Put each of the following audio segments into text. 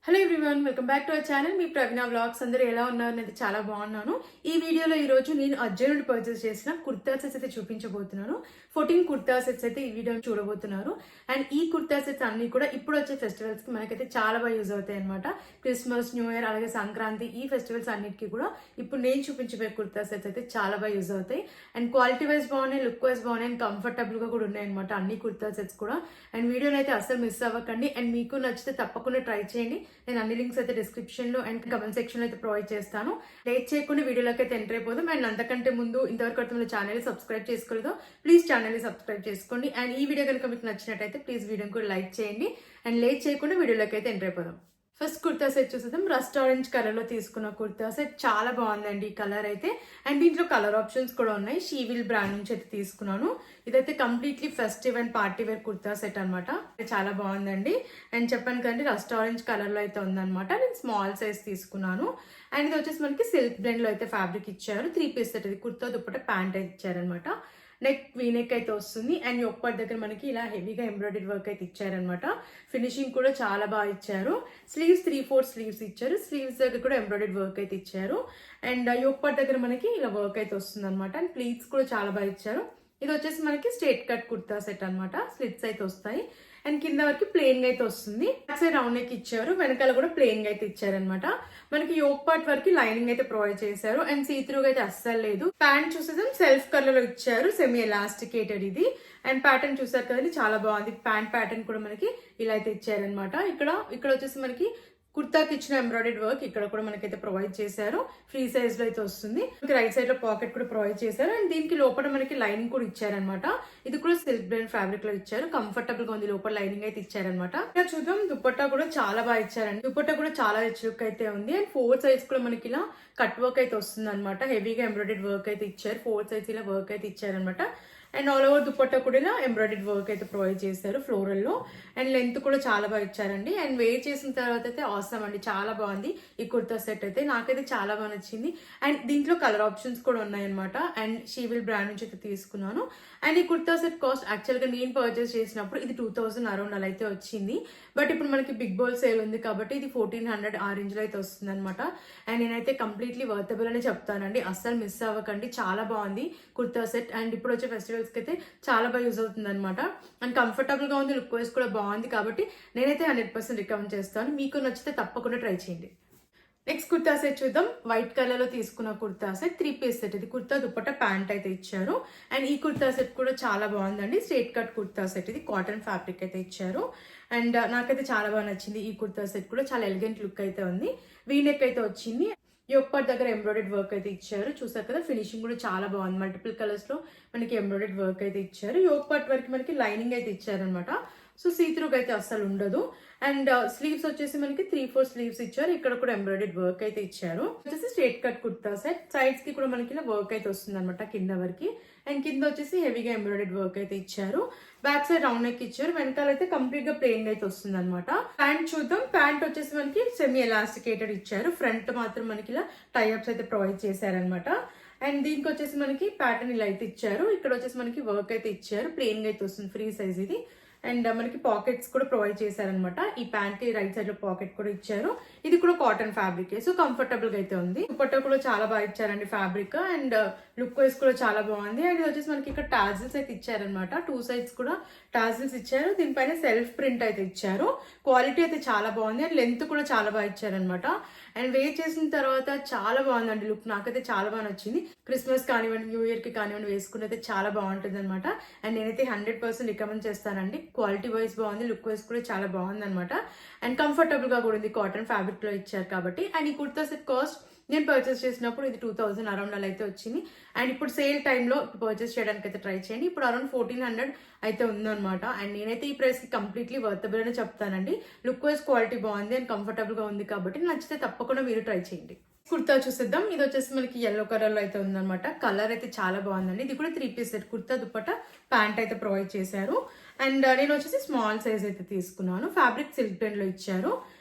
Hello everyone, welcome back to our channel. Me Praveena vlogs. అందరూ ఎలా ఉన్నారు? నేను చాలా బాగున్నాను. ఈ వీడియోలో ఈ రోజు నేను అర్జున్ నుండి పర్చేస్ చేసిన కుర్తా సెట్స్ అయితే చూపించబోతున్నాను. 14 కుర్తా సెట్స్ అయితే ఈ వీడియో చూడబోతున్నారు. అండ్ ఈ కుర్తా సెట్స్ అన్ని కూడా ఇప్పుడు వచ్చే ఫెస్టివల్స్ కి మనకైతే చాలా బాగా యూజ్ అవుతాయి అనమాట. క్రిస్మస్, న్యూ ఇయర్, అలాగే సంక్రాంతి, ఈ ఫెస్టివల్స్ అన్నిటికీ కూడా ఇప్పుడు నేను చూపించబోయే కుర్తా సెట్స్ అయితే చాలా బాగా యూజ్ అవుతాయి. అండ్ క్వాలిటీ వైజ్ బాగున్నాయి, లుక్ వైజ్ బాగున్నాయి, అండ్ కంఫర్టబుల్ గా కూడా ఉన్నాయి అనమాట అన్ని కుర్తా సెట్స్ కూడా. అండ్ వీడియోని అయితే అస్సలు మిస్ అవ్వకండి. అండ్ మీకు నచ్చితే తప్పకుండా ట్రై చేయండి. నేను అన్ని లింక్స్ అయితే డిస్క్రిప్షన్ లో అండ్ కమెంట్ సెక్షన్ లో అయితే ప్రొవైడ్ చేస్తాను. లేట్ చేయకుండా వీడియోలోకి అయితే ఎంటర్ అయిపోదాం. అండ్ అంతకంటే ముందు ఇంతవరకు అయితే మన ఛానల్ సబ్స్క్రైబ్ చేసుకోలేదు, ప్లీజ్ ఛానల్ సబ్స్క్రైబ్ చేసుకోండి. అండ్ ఈ వీడియో కనుక మీకు నచ్చినట్టయితే ప్లీజ్ వీడియోని కూడా లైక్ చేయండి. అండ్ లేట్ చేయకుండా వీడియోలోకి అయితే ఎంటర్ అయిపోదాం. ఫస్ట్ కుర్తా సెట్ చూసేద్దాం. రస్ట్ ఆరెంజ్ కలర్ లో తీసుకున్న కుర్తా సెట్ చాలా బాగుందండి ఈ కలర్ అయితే. అండ్ దీంట్లో కలర్ ఆప్షన్స్ కూడా ఉన్నాయి. షీవిల్ బ్రాండ్ నుంచి అయితే తీసుకున్నాను. ఇదైతే completely festive and party wear kurta set అనమాట. చాలా బాగుందండి. అండ్ చెప్పాను కదండి, రస్ట్ ఆరెంజ్ కలర్ లో అయితే ఉందన్నమాట. నేను స్మాల్ సైజ్ తీసుకున్నాను. అండ్ ఇది వచ్చేసి మనకి సిల్క్ బ్లెండ్ లో అయితే ఫ్యాబ్రిక్ ఇచ్చారు. 3 పీస్ సెట్. ఇది కుర్తా దుప్పట ప్యాంట్ అయితే ఇచ్చారనమాట. నెక్ వీనెక్ అయితే వస్తుంది. అండ్ ఒక్కటి దగ్గర మనకి ఇలా హెవీగా ఎంబ్రాయిడరీ వర్క్ అయితే ఇచ్చారనమాట. ఫినిషింగ్ కూడా చాలా బాగా ఇచ్చారు. స్లీవ్స్ 3/4 స్లీవ్స్ ఇచ్చారు. స్లీవ్స్ దగ్గర కూడా ఎంబ్రాయిడరీ వర్క్ అయితే ఇచ్చారు. అండ్ ఒక్కటి దగ్గర మనకి ఇలా వర్క్ అయితే వస్తుంది అనమాట. అండ్ ప్లీట్స్ కూడా చాలా బాగా ఇచ్చారు. ఇది వచ్చేసి మనకి స్ట్రేట్ కట్ కుర్తా సెట్ అనమాట. స్లిట్స్ అయితే వస్తాయి. అండ్ కింద వరకు ప్లెయిన్ గా అయితే వస్తుంది. బ్యాక్ సైడ్ రౌండ్ నెక్ ఇచ్చారు, వెనకాల కూడా ప్లెయిన్ గా అయితే ఇచ్చారనమాట. మనకి యోక్ పార్ట్ వరకు లైనింగ్ అయితే ప్రొవైడ్ చేశారు. అండ్ సీత్రూగా అయితే అస్సలు లేదు. ప్యాంట్ చూసేదాం సెల్ఫ్ కలర్ లో ఇచ్చారు, సెమీ ఎలాస్టికేటెడ్ ఇది. అండ్ ప్యాటర్న్ చూసారు కదండి, చాలా బాగుంది. ప్యాంట్ ప్యాటర్న్ కూడా మనకి ఇలా అయితే ఇచ్చారనమాట. ఇక్కడ వచ్చేసి మనకి కుర్తాకి ఇచ్చిన ఎంబ్రాయిడరీ వర్క్ ఇక్కడ కూడా మనకైతే ప్రొవైడ్ చేశారు. ఫ్రీ సైజ్ లో అయితే వస్తుంది. రైట్ సైడ్ లో పాకెట్ కూడా ప్రొవైడ్ చేశారు. అండ్ దీనికి లోపల మనకి లైనింగ్ కూడా ఇచ్చారనమాట. ఇది కూడా సిల్క్ బ్లెండ్ ఫ్యాబ్రిక్ లో ఇచ్చారు. కంఫర్టబుల్ గా ఉంది. లోపల లైనింగ్ అయితే ఇచ్చారనమాట. ఇక్కడ చూద్దాం, దుపట్టా కూడా చాలా బాగా ఇచ్చారండి. దుపట్టా కూడా చాలా రిచ్ లుక్ అయితే ఉంది. అండ్ 4 సైజ్ కూడా మనకి ఇలా కట్ వర్క్ అయితే వస్తుంది అనమాట. హెవీగా ఎంబ్రాయిడరీ వర్క్ అయితే ఇచ్చారు. 4 సైజ్ ఇలా వర్క్ అయితే ఇచ్చారనమాట. అండ్ ఆల్ ఓవర్ దుపట్టా కూడా ఇలా ఎంబ్రాయిడరీ వర్క్ అయితే ప్రొవైడ్ చేశారు ఫ్లోరల్ లో. అండ్ లెంత్ కూడా చాలా బాగా ఇచ్చారండి. అండ్ వేర్ చేసిన తర్వాత అయితే అవసరం అండి, చాలా బాగుంది ఈ కుర్తా సెట్ అయితే. నాకైతే చాలా బాగా నచ్చింది. అండ్ దీంట్లో కలర్ ఆప్షన్స్ కూడా ఉన్నాయన్నమాట. అండ్ షీవిల్ బ్రాండ్ నుంచి అయితే తీసుకున్నాను. అండ్ ఈ కుర్తా సెట్ కాస్ట్ యాక్చువల్ గా నేను పర్చేస్ చేసినప్పుడు ఇది 2000 అరౌండ్ అలా అయితే వచ్చింది. బట్ ఇప్పుడు మనకి బిగ్ బోల్ సేల్ ఉంది కాబట్టి ఇది 1400 ఆ రేంజ్ లో అయితే వస్తుంది అనమాట. అండ్ నేనైతే కంప్లీట్లీ వర్తబుల్ అని చెప్తానండి, అస్సలు మిస్ అవ్వకండి. చాలా బాగుంది కుర్తా సెట్. అండ్ ఇప్పుడు వచ్చే ఫెస్టివల్స్ కి అయితే చాలా బాగా యూజ్ అవుతుంది అనమాట. అండ్ కంఫర్టబుల్ గా ఉంది, లుక్ వైజ్ కూడా బాగుంది. కాబట్టి నేనైతే 100% రికమెండ్ చేస్తాను. మీకు నచ్చితే తప్పకుండా ట్రై చేయండి. నెక్స్ట్ కుర్తా సెట్ చూద్దాం. వైట్ కలర్ లో తీసుకున్న కుర్తా సెట్ 3 పీస్ సెట్. ఇది కుర్తా దుపట్టా ప్యాంట్ అయితే ఇచ్చారు. అండ్ ఈ కుర్తా సెట్ కూడా చాలా బాగుందండి. Straight cut kurta set. ఇది కాటన్ ఫ్యాబ్రిక్ అయితే ఇచ్చారు. అండ్ నాకైతే చాలా బాగా నచ్చింది. ఈ కుర్తా సెట్ కూడా చాలా ఎలిగెంట్ లుక్ అయితే ఉంది. వీనెక్ అయితే వచ్చింది. ఈ ఒక్కటి దగ్గర ఎంబ్రాయిడరీ వర్క్ అయితే ఇచ్చారు. చూసారు కదా, ఫినిషింగ్ కూడా చాలా బాగుంది. మల్టిపుల్ కలర్స్ లో మనకి ఎంబ్రాయిడరీ వర్క్ అయితే ఇచ్చారు. ఈ ఒక్కటి వరకు మనకి లైనింగ్ అయితే ఇచ్చారనమాట. సో సీత్రూగా అయితే అస్సలు ఉండదు. అండ్ స్లీవ్స్ వచ్చేసి మనకి 3/4 స్లీవ్స్ ఇచ్చారు. ఇక్కడ కూడా ఎంబ్రాయిడరీ వర్క్ అయితే ఇచ్చారు. వచ్చేసి straight cut kurta set. Sides కి కూడా మనకి వర్క్ అయితే వస్తుంది అనమాట కింద వరకు. అండ్ కింద వచ్చేసి హెవీగా ఎంబ్రాయిడరీ వర్క్ అయితే ఇచ్చారు. బ్యాక్ సైడ్ రౌండ్ నెక్ ఇచ్చారు. వెనకాల అయితే కంప్లీట్ గా ప్లెయిన్ అయితే వస్తుంది అనమాట. ప్యాంట్ చూద్దాం. ప్యాంట్ వచ్చేసి మనకి సెమీ ఎలాస్టికేటెడ్ ఇచ్చారు. ఫ్రంట్ మాత్రం మనకి ఇలా టైఅప్స్ అయితే ప్రొవైడ్ చేశారనమాట. అండ్ దీనికి వచ్చేసి మనకి ప్యాటర్న్ ఇలా అయితే ఇచ్చారు. ఇక్కడ వచ్చేసి మనకి వర్క్ అయితే ఇచ్చారు. ప్లెయిన్ గా అయితే వస్తుంది. ఫ్రీ సైజ్ ఇది. అండ్ మనకి పాకెట్స్ కూడా ప్రొవైడ్ చేశారనమాట. ఈ ప్యాంట్ కి రైట్ సైడ్ లో పాకెట్ కూడా ఇచ్చారు. ఇది కూడా కాటన్ ఫ్యాబ్రిక్, సో కంఫర్టబుల్ గా అయితే ఉంది. దుపట్టా కూడా చాలా బాగా ఇచ్చారండి ఫ్యాబ్రిక్. అండ్ లుక్ వైజ్ కూడా చాలా బాగుంది. అండ్ ఇది వచ్చేసి మనకి ఇక్కడ టాజిల్స్ అయితే ఇచ్చారనమాట. 2 సైడ్స్ కూడా టాజిల్స్ ఇచ్చారు. దీనిపైన సెల్ఫ్ ప్రింట్ అయితే ఇచ్చారు. క్వాలిటీ అయితే చాలా బాగుంది. అండ్ లెంత్ కూడా చాలా బాగా ఇచ్చారనమాట. అండ్ వేర్ చేసిన తర్వాత చాలా బాగుందండి లుక్. నాకైతే చాలా బాగా నచ్చింది. క్రిస్మస్ కానివ్వండి, న్యూ ఇయర్ కి కానివ్వండి వేసుకుంటే అయితే చాలా బాగుంటుంది అనమాట. అండ్ నేనైతే 100% రికమెండ్ చేస్తానండి. క్వాలిటీ వైజ్ బాగుంది, లుక్ వైజ్ కూడా చాలా బాగుంది అనమాట. అండ్ కంఫర్టబుల్ గా కూడా ఉంది. కాటన్ ఫ్యాబ్రిక్ లో ఇచ్చారు కాబట్టి. అండ్ ఈ కుర్తా సెట్ కాస్ట్ నేను పర్చేస్ చేసినప్పుడు ఇది 2000 అరౌండ్ అలా అయితే వచ్చింది. అండ్ ఇప్పుడు సేల్ టైంలో పర్చేస్ చేయడానికి అయితే ట్రై చేయండి. ఇప్పుడు అరౌండ్ 1400 అయితే ఉందన్నమాట. అండ్ నేనైతే ఈ ప్రైస్ కి కంప్లీట్లీ వర్తబుల్ అని చెప్తానండి. లుక్ వైజ్ క్వాలిటీ బాగుంది అండ్ కంఫర్టబుల్ గా ఉంది కాబట్టి నచ్చితే తప్పకుండా మీరు ట్రై చేయండి. కుర్తా చూసేద్దాం. ఇది వచ్చేసి మనకి ఎల్లో కలర్ లో అయితే ఉందన్నమాట. కలర్ అయితే చాలా బాగుందండి. ఇది కూడా 3 piece set. Kurta dupatta pant అయితే ప్రొవైడ్ చేశారు. అండ్ నేను వచ్చేసి స్మాల్ సైజ్ అయితే తీసుకున్నాను. ఫ్యాబ్రిక్ సిల్క్ బ్లెండ్ లో ఇచ్చారు.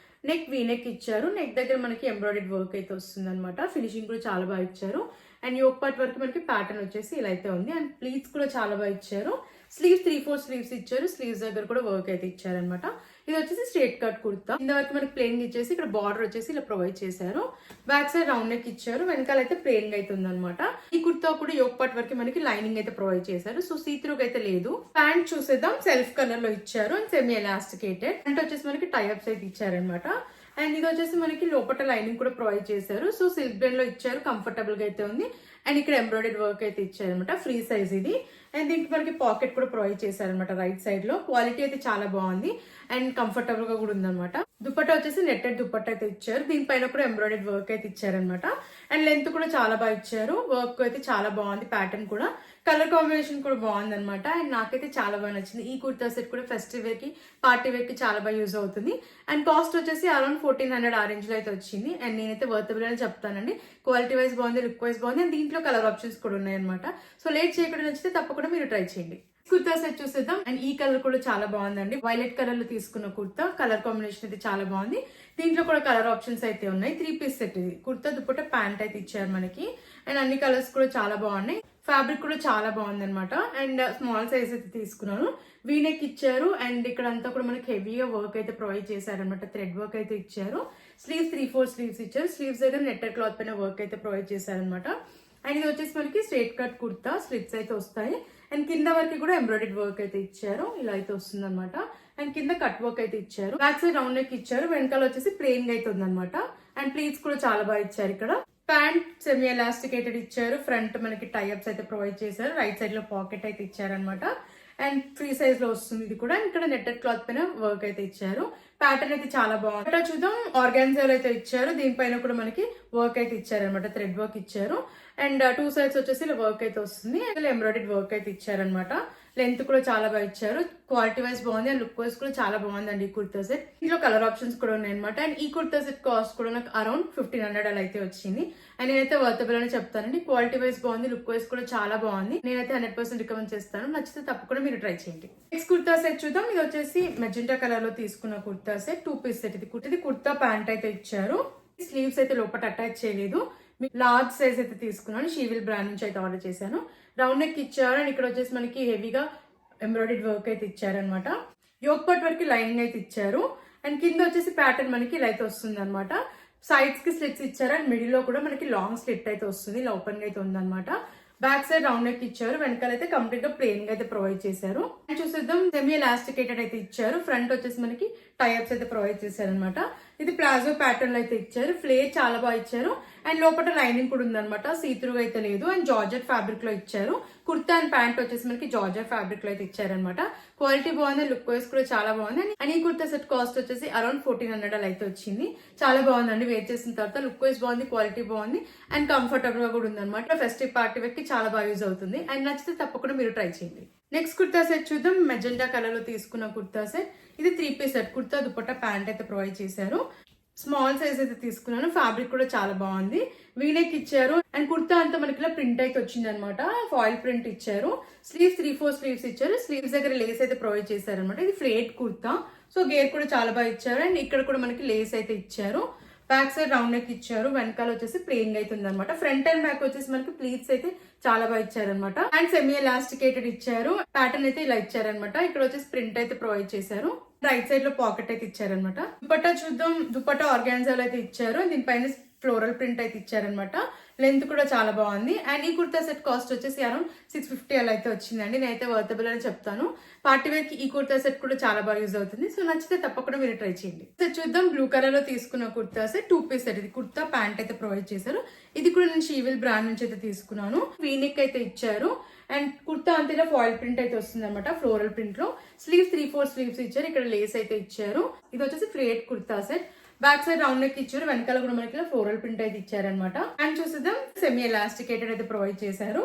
నెక్ వీనెక్ ఇచ్చారు. నెక్ దగ్గర మనకి ఎంబ్రాయిడరీ వర్క్ అయితే వస్తుంది అనమాట. ఫినిషింగ్ కూడా చాలా బాగా ఇచ్చారు. అండ్ యోక్ పార్ట్ వరకు మనకి ప్యాటర్న్ వచ్చేసి ఇలా అయితే ఉంది. అండ్ ప్లీట్స్ కూడా చాలా బాగా ఇచ్చారు. స్లీవ్స్ 3/4 స్లీవ్స్ ఇచ్చారు. స్లీవ్స్ దగ్గర కూడా వర్క్ అయితే ఇచ్చారనమాట. ఇది వచ్చేసి స్ట్రేట్ కట్ కుర్తా. కింద వరకు మనకి ప్లెయిన్ ఇచ్చేసి ఇక్కడ బార్డర్ వచ్చేసి ఇలా ప్రొవైడ్ చేశారు. బ్యాక్ సైడ్ రౌండ్ నెక్ ఇచ్చారు, వెనకాల అయితే ప్లెయిన్ గా అయితే ఉందన్నమాట. ఈ కుర్తా కూడా యోక్ పార్ట్ వరకు మనకి లైనింగ్ అయితే ప్రొవైడ్ చేశారు. సో సీత్రూగా అయితే లేదు. ప్యాంట్ చూసేద్దాం. సెల్ఫ్ కలర్ లో ఇచ్చారు అండ్ సెమీ ఎలాస్టికేటెడ్. ప్యాంట్ వచ్చేసి మనకి టైఅప్స్ అయితే ఇచ్చారనమాట. అండ్ ఇది వచ్చేసి మనకి లోపల లైనింగ్ కూడా ప్రొవైడ్ చేశారు. సో సిల్క్ బ్లెండ్ లో ఇచ్చారు, కంఫర్టబుల్ గా అయితే ఉంది. అండ్ ఇక్కడ ఎంబ్రాయిడరీ వర్క్ అయితే ఇచ్చారనమాట, ఫ్రీ సైజ్ ఇది. అండ్ దీనికి మనకి పాకెట్ కూడా ప్రొవైడ్ చేశారనమాట రైట్ సైడ్ లో. క్వాలిటీ అయితే చాలా బాగుంది అండ్ కంఫర్టబుల్ గా కూడా ఉందన్నమాట. దుపట్టా వచ్చేసి నెట్టెడ్ దుపట్టా అయితే ఇచ్చారు. దీనిపైన కూడా ఎంబ్రాయిడరీ వర్క్ అయితే ఇచ్చారనమాట. అండ్ లెంత్ కూడా చాలా బాగా ఇచ్చారు. వర్క్ అయితే చాలా బాగుంది, ప్యాటర్న్ కూడా. కలర్ కాంబినేషన్ కూడా బాగుంది అనమాట. అండ్ నాకైతే చాలా బాగా నచ్చింది. ఈ కుర్తా సెట్ కూడా ఫెస్టివ్ వేర్ కి, పార్టీ వేర్ కి చాలా బాగా యూజ్ అవుతుంది. అండ్ కాస్ట్ వచ్చేసి అరౌండ్ 1400 ఆ రేంజ్ లో అయితే వచ్చింది. అండ్ నేనైతే వర్తబుల్ అని చెప్తానండి. క్వాలిటీ వైజ్ బాగుంది, లుక్ వైజ్ బాగుంది. అండ్ దీంట్లో కలర్ ఆప్షన్స్ కూడా ఉన్నాయన్నమాట. సో లేట్ చేయకుండా నచ్చితే తప్పకుండా మీరు ట్రై చేయండి. కుర్తా సెట్ చూసేద్దాం. అండ్ ఈ కలర్ కూడా చాలా బాగుందండి. వైలెట్ కలర్ లో తీసుకున్న కుర్తా. కలర్ కాంబినేషన్ అయితే చాలా బాగుంది. దీంట్లో కూడా కలర్ ఆప్షన్స్ అయితే ఉన్నాయి. 3 పీస్ సెట్ ఇది. కుర్తా దుపట్టా ప్యాంట్ అయితే ఇచ్చారు మనకి. అండ్ అన్ని కలర్స్ కూడా చాలా బాగున్నాయి. ఫ్యాబ్రిక్ కూడా చాలా బాగుంది అనమాట. అండ్ స్మాల్ సైజ్ అయితే తీసుకున్నాను. వీనెక్ ఇచ్చారు. అండ్ ఇక్కడ అంతా కూడా మనకి హెవీగా వర్క్ అయితే ప్రొవైడ్ చేశారనమాట. థ్రెడ్ వర్క్ అయితే ఇచ్చారు. స్లీవ్స్ 3-4 స్లీవ్స్ ఇచ్చారు. స్లీవ్స్ దగ్గర నెట్టెడ్ క్లాత్ పైన వర్క్ అయితే ప్రొవైడ్ చేశారనమాట. అండ్ ఇది వచ్చేసి మనకి స్ట్రేట్ కట్ కుర్తా, స్లిట్స్ అయితే వస్తాయి. అండ్ కింద వరకు కూడా ఎంబ్రాయిడరీ వర్క్ అయితే ఇచ్చారు. ఇలా అయితే వస్తుంది అనమాట. అండ్ కింద కట్ వర్క్ అయితే ఇచ్చారు. బ్యాక్ సైడ్ రౌండ్ నెక్ ఇచ్చారు. వెనకాల వచ్చేసి ప్లెయిన్ గా అయితే ఉందన్నమాట. అండ్ ప్లీట్స్ కూడా చాలా బాగా ఇచ్చారు. ఇక్కడ ప్యాంట్ సెమీ ఎలాస్టికేటెడ్ ఇచ్చారు. ఫ్రంట్ మనకి టైఅప్స్ అయితే ప్రొవైడ్ చేశారు. రైట్ సైడ్ లో పాకెట్ అయితే ఇచ్చారనమాట. అండ్ ఫ్రీ సైజ్ లో వస్తుంది ఇది కూడా. ఇక్కడ నెట్టెడ్ క్లాత్ పైన వర్క్ అయితే ఇచ్చారు. ప్యాటర్న్ అయితే చాలా బాగుంది. ఇక్కడ చూద్దాం. ఆర్గాన్జాల్ అయితే ఇచ్చారు. దీనిపైన కూడా మనకి వర్క్ అయితే ఇచ్చారనమాట. థ్రెడ్ వర్క్ ఇచ్చారు. అండ్ 2 సైడ్స్ వచ్చేసి ఇలా వర్క్ అయితే వస్తుంది. ఎంబ్రాయిడరీ వర్క్ అయితే ఇచ్చారనమాట. లెంత్ కూడా చాలా బాగా ఇచ్చారు. క్వాలిటీ వైజ్ బాగుంది అండ్ లుక్ వైజ్ కూడా చాలా బాగుందండి ఈ కుర్తా సెట్. ఇందులో కలర్ ఆప్షన్స్ కూడా ఉన్నాయన్నమాట. అండ్ ఈ కుర్తా సెట్ కాస్ట్ కూడా నాకు అరౌండ్ 1500 అలా అయితే వచ్చింది. అండ్ నేనైతే వర్తబుల్ అని చెప్తానండి. క్వాలిటీ వైజ్ బాగుంది, లుక్ వైజ్ కూడా చాలా బాగుంది. నేనైతే 100% రికమెండ్ చేస్తాను. నచ్చితే తప్పకుండా మీరు ట్రై చేయండి. నెక్స్ట్ కుర్తా సెట్ చూద్దాం. ఇది వచ్చేసి మెజెంటా కలర్ లో తీసుకున్న కుర్తా సెట్. 2 పీస్ సెట్ ఇది. కుర్తా ప్యాంట్ అయితే ఇచ్చారు. స్లీవ్స్ అయితే లోపల అటాచ్ చేయలేదు. లార్జ్ సైజ్ అయితే తీసుకున్నాను. షీవిల్ బ్రాండ్ నుంచి అయితే ఆర్డర్ చేశాను. రౌండ్ నెక్ ఇచ్చారు. అండ్ ఇక్కడ వచ్చేసి మనకి హెవీగా ఎంబ్రాయిడరీ వర్క్ అయితే ఇచ్చారనమాట. యోక్ పార్ట్ వరకు లైనింగ్ అయితే ఇచ్చారు. అండ్ కింద వచ్చేసి ప్యాటర్న్ మనకి ఇలా అయితే వస్తుంది అనమాట. సైడ్స్ కి స్లిట్స్ ఇచ్చారు. అండ్ మిడిల్ లో కూడా మనకి లాంగ్ స్లిట్ అయితే వస్తుంది. ఇలా ఓపెన్ గా అయితే ఉందన్నమాట. బ్యాక్ సైడ్ రౌండ్ నెక్ ఇచ్చారు. వెనకాల అయితే కంప్లీట్ గా ప్లెయిన్ గా అయితే ప్రొవైడ్ చేశారు. అండ్ చూసేద్దాం. సెమీ ఎలాస్టికేటెడ్ అయితే ఇచ్చారు. ఫ్రంట్ వచ్చేసి మనకి టైఅప్స్ అయితే ప్రొవైడ్ చేశారు అనమాట. ఇది ప్లాజో ప్యాటర్న్ లో అయితే ఇచ్చారు. ఫ్లేర్ చాలా బాగా ఇచ్చారు. అండ్ లోపల లైనింగ్ కూడా ఉందన్నమాట. సీత్రూగా అయితే లేదు. అండ్ జార్జెట్ ఫ్యాబ్రిక్ లో ఇచ్చారు. కుర్తా అండ్ ప్యాంట్ వచ్చేసి మనకి జార్జెట్ ఫ్యాబ్రిక్ లో అయితే ఇచ్చారనమాట. క్వాలిటీ బాగుంది, లుక్ వైజ్ కూడా చాలా బాగుంది. అండ్ ఈ కుర్తా సెట్ కాస్ట్ వచ్చేసి అరౌండ్ 1400 అలా అయితే వచ్చింది. చాలా బాగుందండి. వేర్ చేసిన తర్వాత లుక్ వైజ్ బాగుంది, క్వాలిటీ బాగుంది అండ్ కంఫర్టబుల్ గా కూడా ఉందన్నమాట. ఫెస్టివ్ పార్టీ వేర్ కి చాలా బాగా యూజ్ అవుతుంది. అండ్ నచ్చితే తప్పకుండా మీరు ట్రై చేయండి. నెక్స్ట్ కుర్తా సెట్ చూద్దాం. మెజెంటా కలర్ లో తీసుకున్న కుర్తా సెట్. ఇది 3 piece set. Kurta dupatta pant అయితే ప్రొవైడ్ చేశారు. స్మాల్ సైజ్ అయితే తీసుకున్నాను. ఫ్యాబ్రిక్ కూడా చాలా బాగుంది. వీనెక్ ఇచ్చారు. అండ్ కుర్తా అంతా మనకి ఇలా ప్రింట్ అయితే వచ్చింది అనమాట. ఫాయిల్ ప్రింట్ ఇచ్చారు. స్లీవ్స్ 3-4 స్లీవ్స్ ఇచ్చారు. స్లీవ్స్ దగ్గర లేస్ అయితే ప్రొవైడ్ చేశారు అనమాట. ఇది ఫ్లేట్ కుర్తా. సో గేర్ కూడా చాలా బాగా ఇచ్చారు. అండ్ ఇక్కడ కూడా మనకి లేస్ అయితే ఇచ్చారు. బ్యాక్ సైడ్ రౌండ్ నెక్ ఇచ్చారు. వెనకాల వచ్చేసి ప్లెయిన్ గా అయితే ఉందన్నమాట. ఫ్రంట్ అండ్ బ్యాక్ వచ్చేసి మనకి ప్లీట్స్ అయితే చాలా బాగా ఇచ్చారనమాట. అండ్ సెమీ ఎలాస్టికేటెడ్ ఇచ్చారు. ప్యాటర్న్ అయితే ఇలా ఇచ్చారనమాట. ఇక్కడ వచ్చేసి ప్రింట్ అయితే ప్రొవైడ్ చేశారు. రైట్ సైడ్ లో పాకెట్ అయితే ఇచ్చారనమాట. దుపట్టా చూద్దాం. దుపట్టా ఆర్గాన్జాల్ అయితే ఇచ్చారు. దీనిపైన ఫ్లోరల్ ప్రింట్ అయితే ఇచ్చారనమాట. లెంత్ కూడా చాలా బాగుంది. అండ్ ఈ కుర్తా సెట్ కాస్ట్ వచ్చేసి అరౌండ్ 650 అలా అయితే వచ్చిందండి. నేనైతే వర్తబుల్ అని చెప్తాను. పార్టీ వేర్ కి ఈ కుర్తా సెట్ కూడా చాలా బాగా యూజ్ అవుతుంది. సో నచ్చితే తప్పకుండా మీరు ట్రై చేయండి. సెట్ చూద్దాం. బ్లూ కలర్ లో తీసుకున్న కుర్తా సెట్. 2 piece set. ఇది కుర్తా ప్యాంట్ అయితే ప్రొవైడ్ చేశారు. ఇది కూడా నేను షీవిల్ బ్రాండ్ నుంచి అయితే తీసుకున్నాను. వీనెక్ అయితే ఇచ్చారు. అండ్ కుర్తా అంతేలా ఫాయిల్ ప్రింట్ అయితే వస్తుంది అనమాట. ఫ్లోరల్ ప్రింట్ లో స్లీవ్స్ 3-4 స్లీవ్స్ ఇచ్చారు. ఇక్కడ లేస్ అయితే ఇచ్చారు. ఇది వచ్చేసి ఫ్లేట్ kurta set. Back side round neck ఇచ్చారు. వెనకాల కూడా మనకి ఫ్లోరల్ ప్రింట్ అయితే ఇచ్చారనమాట. అండ్ చూసేద్దాం. సెమీ ఎలాస్టికేటెడ్ అయితే ప్రొవైడ్ చేశారు.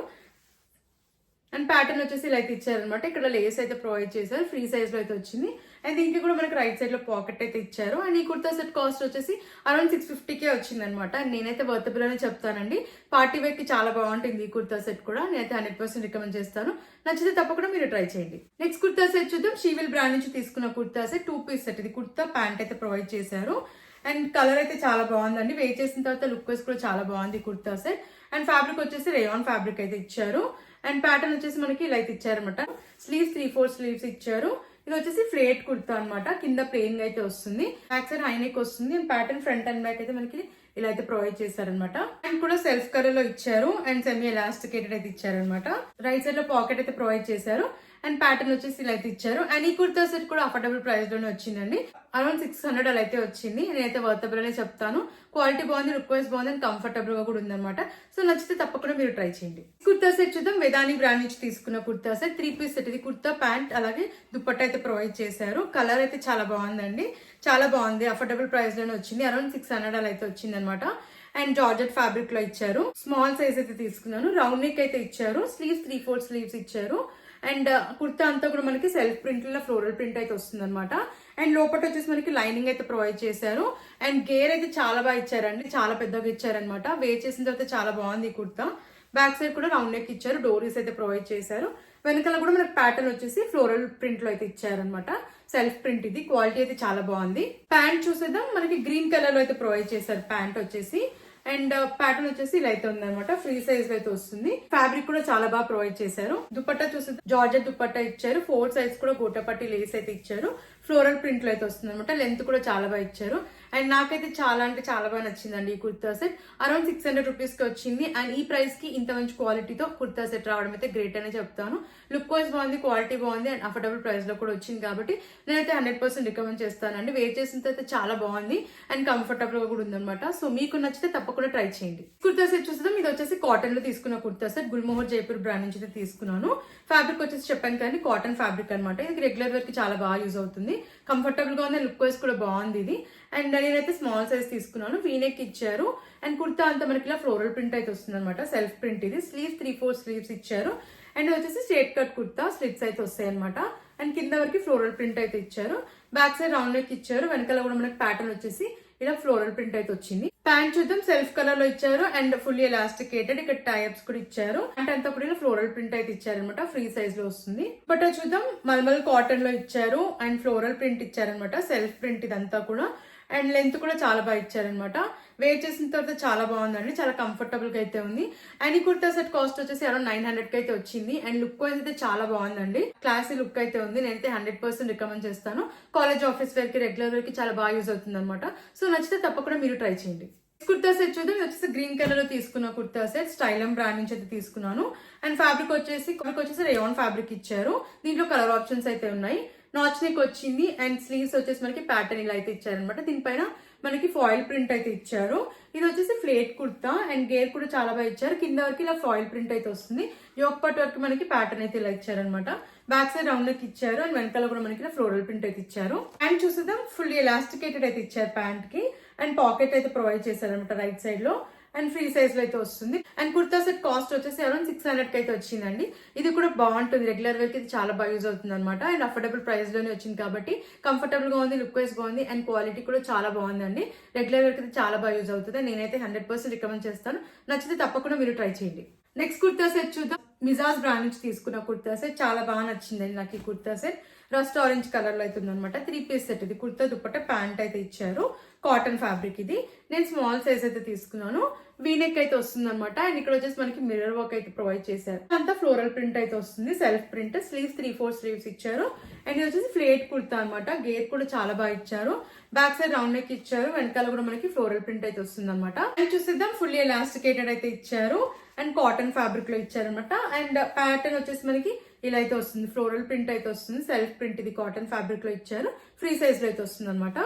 అండ్ ప్యాటర్న్ వచ్చేసి ఇలా అయితే ఇచ్చారనమాట. ఇక్కడ లేస్ అయితే ప్రొవైడ్ చేశారు. ఫ్రీ సైజ్ లో అయితే వచ్చింది. అండ్ దీనికి కూడా మనకి రైట్ సైడ్ లో పాకెట్ అయితే ఇచ్చారు. అండ్ ఈ కుర్తా సెట్ కాస్ట్ వచ్చేసి అరౌండ్ 650కే వచ్చింది అనమాట. అండ్ నేనైతే వర్తబుల్ అని చెప్తానండి. పార్టీ వేర్ కి చాలా బాగుంటుంది ఈ కుర్తా సెట్ కూడా. నేనైతే 100% రికమెండ్ చేస్తాను. నచ్చితే తప్పకుండా మీరు ట్రై చేయండి. నెక్స్ట్ కుర్తా సెట్ చూద్దాం. షీవిల్ బ్రాండ్ నుంచి తీసుకున్న కుర్తా సెట్. 2 piece set. ఇది కుర్తా ప్యాంట్ అయితే ప్రొవైడ్ చేశారు. అండ్ కలర్ అయితే చాలా బాగుందండి. వేర్ చేసిన తర్వాత లుక్ వైజ్ కూడా చాలా బాగుంది కుర్తా సెట్. అండ్ ఫ్యాబ్రిక్ వచ్చేసి రేయాన్ ఫ్యాబ్రిక్ అయితే ఇచ్చారు. అండ్ ప్యాటర్న్ వచ్చేసి మనకి ఇలా అయితే ఇచ్చారనమాట. స్లీవ్స్ 3-4 స్లీవ్స్ ఇచ్చారు. ఇది వచ్చేసి ఫ్లేట్ కుర్తా అనమాట. కింద ప్లెయిన్ గా అయితే వస్తుంది, బ్యాక్ సైడ్ హై నెక్ వస్తుంది and pattern front and back అయితే మనకి ఇలా అయితే ప్రొవైడ్ చేశారనమాట. అండ్ కూడా సెల్ఫ్ కలర్ లో ఇచ్చారు అండ్ సెమీ ఎలాస్టికేటెడ్ అయితే ఇచ్చారనమాట. రైట్ సైడ్ లో పాకెట్ అయితే ప్రొవైడ్ చేశారు అండ్ ప్యాటర్న్ వచ్చేసి ఇలా అయితే ఇచ్చారు. అండ్ ఈ కుర్తా సెట్ కూడా అఫోర్డబుల్ ప్రైస్ లోనే వచ్చిందండి. అరౌండ్ 600 అలా అయితే వచ్చింది. నేనైతే వర్తబుల్ అనే చెప్తాను. క్వాలిటీ బాగుంది, లుక్ వైజ్ బాగుంది అండ్ కంఫర్టబుల్ గా కూడా ఉందన్నమాట. సో నచ్చితే తప్పకుండా మీరు ట్రై చేయండి. కుర్తా సెట్ చూద్దాం. వేదాని బ్రాండ్ నుంచి తీసుకున్న కుర్తా సెట్ 3 పీస్ సెట్. ఇది కుర్తా ప్యాంట్ అలాగే దుపట్టా అయితే ప్రొవైడ్ చేశారు. కలర్ అయితే చాలా బాగుందండి, చాలా బాగుంది. అఫోర్డబుల్ ప్రైస్ లోనే వచ్చింది. అరౌండ్ 600 అలా అయితే వచ్చింది అనమాట. అండ్ జార్జెట్ ఫ్యాబ్రిక్ లో ఇచ్చారు. స్మాల్ సైజ్ అయితే తీసుకున్నాను. రౌండ్ నెక్ అయితే ఇచ్చారు. స్లీవ్స్ 3/4 స్లీవ్స్ ఇచ్చారు. అండ్ కుర్తా అంతా కూడా మనకి సెల్ఫ్ ప్రింట్ లో ఫ్లోరల్ ప్రింట్ అయితే వస్తుంది అనమాట. అండ్ లోపల వచ్చేసి మనకి లైనింగ్ అయితే ప్రొవైడ్ చేశారు. అండ్ గేర్ అయితే చాలా బాగా ఇచ్చారండి, చాలా పెద్దగా ఇచ్చారనమాట. వేర్ చేసిన తర్వాత చాలా బాగుంది ఈ కుర్తా. బ్యాక్ సైడ్ కూడా రౌండ్ నెక్ ఇచ్చారు, డోరీస్ అయితే ప్రొవైడ్ చేశారు. వెనకాల కూడా మనకి ప్యాటర్న్ వచ్చేసి ఫ్లోరల్ ప్రింట్ లో అయితే ఇచ్చారనమాట. సెల్ఫ్ ప్రింట్ ఇది. క్వాలిటీ అయితే చాలా బాగుంది. ప్యాంట్ చూసేద్దాం. మనకి గ్రీన్ కలర్ లో అయితే ప్రొవైడ్ చేశారు ప్యాంట్ వచ్చేసి. అండ్ ప్యాటర్న్ వచ్చేసి ఇలా అయితే ఉందన్నమాట. ఫ్రీ సైజ్ లో అయితే వస్తుంది. ఫ్యాబ్రిక్ కూడా చాలా బాగా ప్రొవైడ్ చేశారు. దుపట్టా చూసి జార్జెట్ దుపట్టా ఇచ్చారు. 4 సైజ్ కూడా గోటపట్టి లేస్ అయితే ఇచ్చారు. ఫ్లోరల్ ప్రింట్ లో అయితే వస్తుంది అనమాట. లెంత్ కూడా చాలా బాగా ఇచ్చారు. అండ్ నాకైతే చాలా అంటే చాలా బాగా నచ్చిందండి ఈ కుర్తా సెట్. అరౌండ్ 600 రూపీస్ కి వచ్చింది. అండ్ ఈ ప్రైస్ కి ఇంత మంచి క్వాలిటీతో కుర్తా సెట్ రావడం అయితే గ్రేట్ అనే చెప్తాను. లుక్ వైజ్ బాగుంది, క్వాలిటీ బాగుంది అండ్ అఫోర్డబుల్ ప్రైస్ లో కూడా వచ్చింది కాబట్టి నేనైతే 100% రికమెండ్ చేస్తానండి. వేర్ చేసిన తర్వాత చాలా బాగుంది అండ్ కంఫర్టబుల్ గా కూడా ఉందన్నమాట. సో మీకు నచ్చితే తప్పకుండా ట్రై చేయండి. కుర్తా సెట్ చూద్దాం. ఇది వచ్చేసి కాటన్ లో తీసుకున్న కుర్తా సెట్. గుల్మోహర్ జైపూర్ బ్రాండ్ నుంచి అయితే తీసుకున్నాను. ఫ్యాబ్రిక్ వచ్చేసి చెప్పాను కానీ కాటన్ ఫ్యాబ్రిక్ అనమాట. ఇది రెగ్యులర్ వేర్ కి చాలా బాగా యూజ్ అవుతుంది. కంఫర్టబుల్ గా ఉంది, లుక్ వైజ్ కూడా బాగుంది ఇది. అండ్ నేనైతే స్మాల్ సైజ్ తీసుకున్నాను. వీనెక్ ఇచ్చారు అండ్ కుర్తా అంతా మనకి ఇలా ఫ్లోరల్ ప్రింట్ అయితే వస్తుంది అనమాట. సెల్ఫ్ ప్రింట్ ఇది. స్లీవ్స్ 3/4 స్లీవ్స్ ఇచ్చారు. అండ్ వచ్చేసి స్ట్రేట్ కట్ కుర్తా, స్లిట్స్ అయితే వస్తాయి అనమాట. అండ్ కింద వరకు ఫ్లోరల్ ప్రింట్ అయితే ఇచ్చారు. బ్యాక్ సైడ్ రౌండ్ నెక్ ఇచ్చారు. వెనకాల కూడా మనకి ప్యాటర్న్ వచ్చేసి ఇలా ఫ్లోరల్ ప్రింట్ అయితే వచ్చింది. ప్యాంట్ చూద్దాం. సెల్ఫ్ కలర్ లో ఇచ్చారు అండ్ ఫుల్లీ ఎలాస్టికేటెడ్. ఇక్కడ టైప్స్ కూడా ఇచ్చారు. ప్యాంట్ అంతా కూడా ఇలా ఫ్లోరల్ ప్రింట్ అయితే ఇచ్చారనమాట. ఫ్రీ సైజ్ లో వస్తుంది. బట్ చూద్దాం. మల్మల్ కాటన్ లో ఇచ్చారు అండ్ ఫ్లోరల్ ప్రింట్ ఇచ్చారనమాట. సెల్ఫ్ ప్రింట్ ఇదంతా కూడా. అండ్ లెంత్ కూడా చాలా బాగా ఇచ్చారనమాట. వేర్ చేసిన తర్వాత చాలా బాగుందండి, చాలా కంఫర్టబుల్ గా అయితే ఉంది. అండ్ ఈ కుర్తా సెట్ కాస్ట్ వచ్చేసి అరౌండ్ 900 కి అయితే వచ్చింది. అండ్ లుక్ వైజ్ అయితే చాలా బాగుందండి. క్లాసీ లుక్ అయితే ఉంది. నేనైతే 100% రికమెండ్ చేస్తాను. కాలేజ్ ఆఫీస్ వేర్ కి రెగ్యులర్ వేర్ కి చాలా బాగా యూజ్ అవుతుంది అనమాట. సో నచ్చితే తప్పకుండా మీరు ట్రై చేయండి. కుర్తా సెట్ చూద్దాం. ఇది వచ్చేసి గ్రీన్ కలర్ లో తీసుకున్న కుర్తా సెట్. స్టైలం బ్రాండ్ నుంచి అయితే తీసుకున్నాను. అండ్ ఫ్యాబ్రిక్ వచ్చేసి రేయాన్ ఫ్యాబ్రిక్ ఇచ్చారు. దీంట్లో కలర్ ఆప్షన్స్ అయితే ఉన్నాయి. నాచ్ నెక్ వచ్చింది అండ్ స్లీవ్స్ వచ్చేసి మనకి ప్యాటర్న్ ఇలా అయితే ఇచ్చారనమాట. దీనిపైన మనకి ఫాయిల్ ప్రింట్ అయితే ఇచ్చారు. ఇది వచ్చేసి ఫ్లేట్ కుర్తా అండ్ గేర్ కూడా చాలా బాగా ఇచ్చారు. కింద వరకు ఇలా ఫాయిల్ ప్రింట్ అయితే వస్తుంది. యోక్ పట్ వరకు మనకి ప్యాటర్న్ అయితే ఇలా ఇచ్చారనమాట. బ్యాక్ సైడ్ రౌండ్ నెక్ ఇచ్చారు అండ్ వెనకాల కూడా మనకి ఫ్లోరల్ ప్రింట్ అయితే ఇచ్చారు. అండ్ చూసేద్దాం. ఫుల్ ఎలాస్టికేటెడ్ అయితే ఇచ్చారు ప్యాంట్ కి. అండ్ పాకెట్ అయితే ప్రొవైడ్ చేశారనమాట రైట్ సైడ్ లో. అండ్ ఫ్రీ సైజ్ లో అయితే వస్తుంది. అండ్ కుర్తా సెట్ కాస్ట్ వచ్చేసి అరౌండ్ 600 కి అయితే వచ్చిందండి. ఇది కూడా బాగుంటుంది. రెగ్యులర్ వేర్ కి ఇది చాలా బాగా యూజ్ అవుతుంది అనమాట. అండ్ అఫోర్డబుల్ ప్రైస్ లోనే వచ్చింది కాబట్టి కంఫర్టబుల్ గా ఉంది, లుక్ వైజ్ బాగుంది అండ్ క్వాలిటీ కూడా చాలా బాగుందండి. రెగ్యులర్ వేర్ కి ఇది చాలా బాగా యూజ్ అవుతుంది. నేనైతే 100% రికమెండ్ చేస్తాను. నచ్చితే తప్పకుండా మీరు ట్రై చేయండి. నెక్స్ట్ కుర్తా సెట్ చూద్దాం. మిజాజ్ బ్రాండ్ నుంచి తీసుకున్న కుర్తా సెట్. చాలా బాగా నచ్చిందండి నాకు ఈ kurta set. Rust orange colour లో అయితే ఉందన్నమాట. 3 పీస్ సెట్ ఇది. కుర్తా దుపట్టా ప్యాంట్ అయితే ఇచ్చారు. కాటన్ ఫ్యాబ్రిక్ ఇది. నేను స్మాల్ సైజ్ అయితే తీసుకున్నాను. వీనెక్ అయితే వస్తుంది అనమాట. అండ్ ఇక్కడ వచ్చేసి మనకి మిర్రర్ వర్క్ అయితే ప్రొవైడ్ చేశారు. అంతా ఫ్లోరల్ ప్రింట్ అయితే వస్తుంది. Self print. స్లీవ్స్ 3/4 స్లీవ్స్ ఇచ్చారు. అండ్ ఇది వచ్చేసి ఫ్లేట్ కుర్తా అనమాట. గేర్ కూడా చాలా బాగా ఇచ్చారు. బ్యాక్ సైడ్ రౌండ్ నెక్ ఇచ్చారు. వెనకాల కూడా మనకి ఫ్లోరల్ ప్రింట్ అయితే వస్తుంది అనమాట. అండ్ చూసేద్దాం. ఫుల్లీ ఎలాస్టికేటెడ్ అయితే ఇచ్చారు అండ్ కాటన్ ఫ్యాబ్రిక్ లో ఇచ్చారనమాట. అండ్ ప్యాటర్న్ వచ్చేసి మనకి ఇలా అయితే వస్తుంది. ఫ్లోరల్ ప్రింట్ అయితే వస్తుంది. సెల్ఫ్ ప్రింట్ ఇది కాటన్ ఫ్యాబ్రిక్ లో ఇచ్చారు. ఫ్రీ సైజ్ లో అయితే వస్తుంది అనమాట.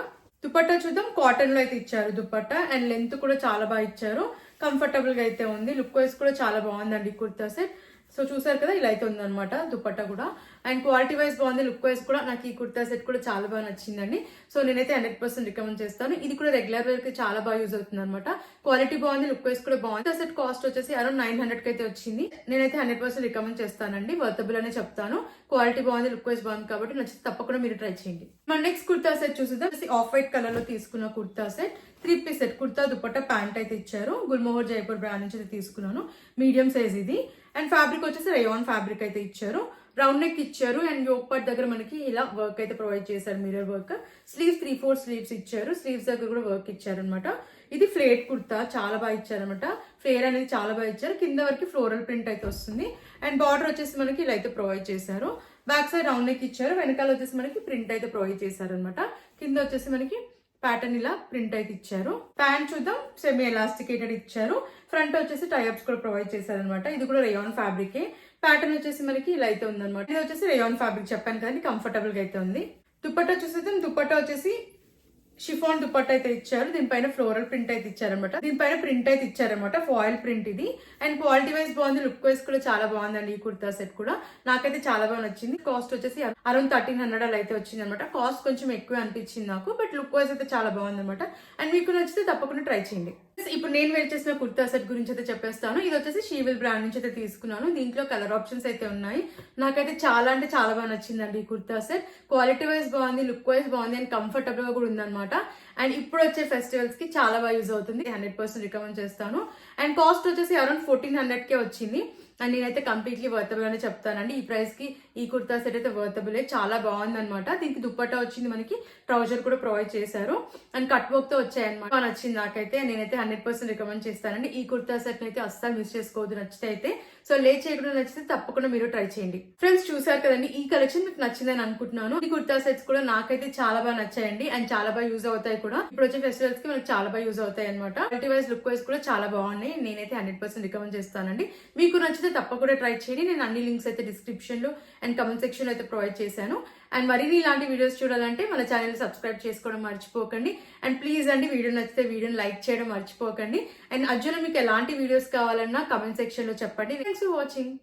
దుపట్టా చూద్దాం. కాటన్ లో అయితే ఇచ్చారు దుపట్టా. అండ్ లెంత్ కూడా చాలా బాగా ఇచ్చారు. కంఫర్టబుల్ గా అయితే ఉంది. లుక్ వైజ్ కూడా చాలా బాగుందండి కుర్తా సెట్. సో చూసారు కదా, ఇలా అయితే ఉందన్నమాట దుపట్టా కూడా. అండ్ క్వాలిటీ వైజ్ బాగుంది, లుక్ వైజ్ కూడా నాకు ఈ కుర్తా సెట్ కూడా చాలా బాగా నచ్చిందండి. సో నేనైతే 100% రికమెండ్ చేస్తాను. ఇది కూడా రెగ్యులర్ వేర్ కి చాలా బాగా యూజ్ అవుతుంది అనమాట. క్వాలిటీ బాగుంది, లుక్ వైజ్ కూడా బాగుంది. కుర్తా సెట్ కాస్ట్ వచ్చేసి అరౌండ్ 900 కి అయితే వచ్చింది. నేనైతే 100% రికమెండ్ చేస్తానండి. వర్తబుల్ అనే చెప్తాను. క్వాలిటీ బాగుంది, లుక్ వైజ్ బాగుంది కాబట్టి నచ్చితే తప్పకుండా మీరు ట్రై చేయండి. మన నెక్స్ట్ కుర్తా సెట్ చూసిద్దాం. ఆఫ్ వైట్ కలర్ లో తీసుకున్న kurta set. 3 piece set. Kurta dupatta pant అయితే ఇచ్చారు. గుల్మోహర్ జైపూర్ బ్రాండ్ నుంచి తీసుకున్నాను. మీడియం సైజ్ ఇది. అండ్ ఫ్యాబ్రిక్ వచ్చేసి రేయాన్ ఫ్యాబ్రిక్ అయితే ఇచ్చారు. రౌండ్ నెక్ ఇచ్చారు. అండ్ యోక్ పార్ట్ దగ్గర మనకి ఇలా వర్క్ అయితే ప్రొవైడ్ చేశారు. Mirror work. స్లీవ్స్ 3/4 స్లీవ్స్ ఇచ్చారు. స్లీవ్స్ దగ్గర కూడా వర్క్ ఇచ్చారు అనమాట. ఇది ఫ్లేట్ కుర్తా చాలా బాగా ఇచ్చారనమాట. ఫ్లేర్ అనేది చాలా బాగా ఇచ్చారు. కింద వరకు ఫ్లోరల్ ప్రింట్ అయితే వస్తుంది. అండ్ బార్డర్ వచ్చేసి మనకి ఇలా అయితే ప్రొవైడ్ చేశారు. బ్యాక్ సైడ్ రౌండ్ నెక్ ఇచ్చారు. వెనకాల వచ్చేసి మనకి ప్రింట్ అయితే ప్రొవైడ్ చేశారు అనమాట. కింద వచ్చేసి మనకి ప్యాటర్న్ ఇలా ప్రింట్ అయితే ఇచ్చారు. ప్యాంట్ చూద్దాం, సెమీ ఎలాస్టికేటెడ్ ఇచ్చారు. ఫ్రంట్ వచ్చేసి టైఅప్స్ కూడా ప్రొవైడ్ చేశారు అనమాట. ఇది కూడా రేయాన్ ఫ్యాబ్రిక్. ప్యాటర్న్ వచ్చేసి మనకి ఇలా అయితే ఉందన్నమాట. ఇది వచ్చేసి రేయాన్ ఫ్యాబ్రిక్ చెప్పాను కదండి, కంఫర్టబుల్ గా అయితే ఉంది. దుపట్టా చూసేద్దాం. దుపట్టా వచ్చేసి షిఫాన్ దుపట్టా అయితే ఇచ్చారు. దీనిపైన ఫ్లోరల్ ప్రింట్ అయితే ఇచ్చారనమాట. దీనిపైన ప్రింట్ అయితే ఇచ్చారనమాట, ఫాయిల్ ప్రింట్ ఇది. అండ్ క్వాలిటీ వైజ్ బాగుంది, లుక్ వైజ్ కూడా చాలా బాగుందండి ఈ కుర్తా సెట్ కూడా. నాకైతే చాలా బాగా నచ్చింది. కాస్ట్ వచ్చేసి అరౌండ్ 1300 అలా అయితే వచ్చింది అనమాట. కాస్ట్ కొంచెం ఎక్కువ అనిపించింది నాకు, బట్ లుక్ వైజ్ అయితే చాలా బాగుంది అనమాట. అండ్ మీకు నచ్చితే తప్పకుండా ట్రై చేయండి. ఇప్పుడు నేను వేర్ చేసిన కుర్తా సెట్ గురించి అయితే చెప్పేస్తాను. ఇది వచ్చేసి షీవిల్ బ్రాండ్ నుంచి అయితే తీసుకున్నాను. దీంట్లో కలర్ ఆప్షన్స్ అయితే ఉన్నాయి. నాకైతే చాలా అంటే చాలా బాగా నచ్చిందండి ఈ కుర్తా సెట్. క్వాలిటీ వైజ్ బాగుంది, లుక్ వైజ్ బాగుంది, అండ్ కంఫర్టబుల్ గా కూడా ఉందన్నమాట. అండ్ ఇప్పుడు వచ్చే ఫెస్టివల్స్ కి చాలా బాగా యూజ్ అవుతుంది. 100% రికమెండ్ చేస్తాను. అండ్ కాస్ట్ వచ్చేసి అరౌండ్ 1400కే వచ్చింది. అండ్ నేనైతే కంప్లీట్లీ వర్తబుల్ అని చెప్తానండి. ఈ ప్రైస్ కి ఈ కుర్తా సెట్ అయితే వర్తబుల్, చాలా బాగుంది అనమాట. దీనికి దుప్పట్టా వచ్చింది, మనకి ట్రౌజర్ కూడా ప్రొవైడ్ చేశారు. అండ్ కట్ వర్క్ తో వచ్చాయన్నమాట. నచ్చింది నాకైతే. నేనైతే 100% రికమెండ్ చేస్తానండి. ఈ కుర్తా సెట్ అయితే అస్సలు మిస్ చేసుకోవద్దు నచ్చితే అయితే. సో లేట్ చేయకుండా నచ్చితే తప్పకుండా మీరు ట్రై చేయండి. ఫ్రెండ్స్ చూసారు కదండి, ఈ కలెక్షన్ మీకు నచ్చిందని అనుకుంటున్నాను. ఈ కుర్తా సెట్స్ కూడా నాకైతే చాలా బాగా నచ్చాయండి. అండ్ చాలా బాగా యూజ్ అవుతాయి కూడా. ఇప్పుడు వచ్చే ఫెస్టివల్స్ కి మనకి చాలా బాగా యూజ్ అవుతాయి అనమాట. క్వాలిటీ వైజ్, లుక్ వైజ్ కూడా చాలా బాగున్నాయి. నేనైతే 100% రికమెండ్ చేస్తానండి. మీకు నచ్చితే తప్పకుండా ట్రై చేయండి. నేను అన్ని లింక్స్ అయితే డిస్క్రిప్షన్ లో అండ్ కమెంట్ సెక్షన్ లో అయితే ప్రొవైడ్ చేశాను. అండ్ మరిన్ని ఇలాంటి వీడియోస్ చూడాలంటే మన ఛానల్ సబ్స్క్రైబ్ చేసుకోవడం మర్చిపోకండి. అండ్ ప్లీజ్ అండి, వీడియో నచ్చితే వీడియోని లైక్ చేయడం మర్చిపోకండి. అండ్ అర్జున్ మీకు ఎలాంటి వీడియోస్ కావాలన్నా కమెంట్ సెక్షన్ లో చెప్పండి. Thanks for watching.